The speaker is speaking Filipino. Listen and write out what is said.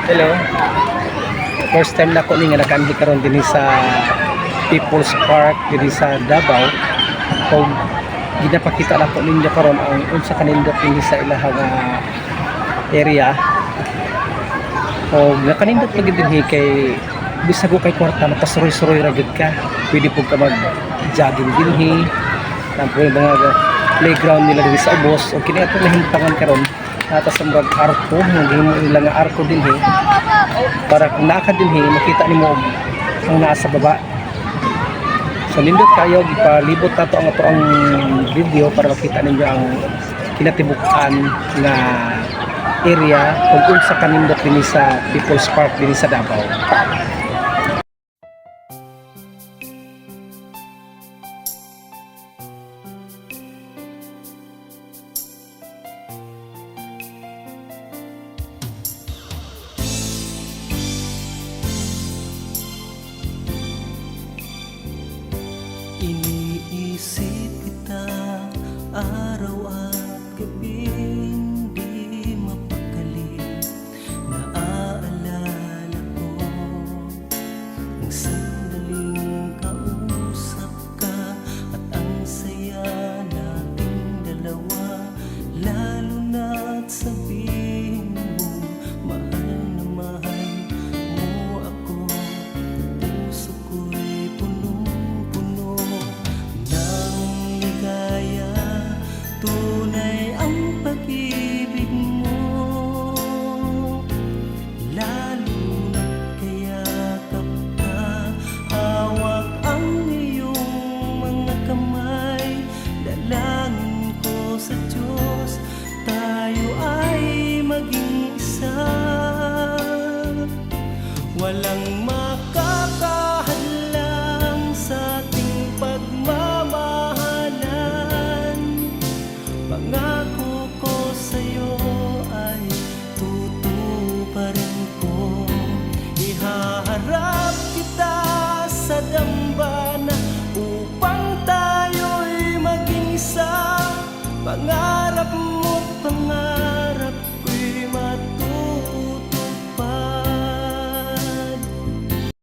Hello. First time na ko ni nga nakaandi karon dinhi sa People's Park dinhi sa Davao. Kung ginapakita na ko ninyo karon ang unsa kanindot dinhi sa ilahang area. O nakanindot pag dinhi kay bisag ko kay kwarta makasuroy-suroy ra gid ka. Pwede pud ka mag-jogging dinhi. Nampo yung mga playground nila dinhi sa ubos o kini ato nahimtangan karon atas ang mga arko, naging nila nga arko din para kung naka din makita nimo ang nasa baba. So nindot kayo gipalibot nato ang ato ang video para makita ninyo ang kinatibukan nga area kung unsa kanindot dinhi sa People's Park dinhi sa Davao. Iniisip kita araw at gabi, hindi mapakali. Naaalala ko ang sandaling kausap ka at ang saya nating dalawa. Lalo na't sabihin mo mahal na mahal mo ako. Puso ko'y punong-puno ng ligaya. Tunay ang pag-ibig mo, lalo na't kayakap ka. Hawak ang iyong mga kamay. Dalangin ko sa Diyos tayo ay maging isa. Walang makakahadlang sa ating pagmamahalan. Pangako ko sa'yo ay tutuparin ko. Ihaharap kita sa dambana upang tayo'y maging isa. Pangarap mo't pangarap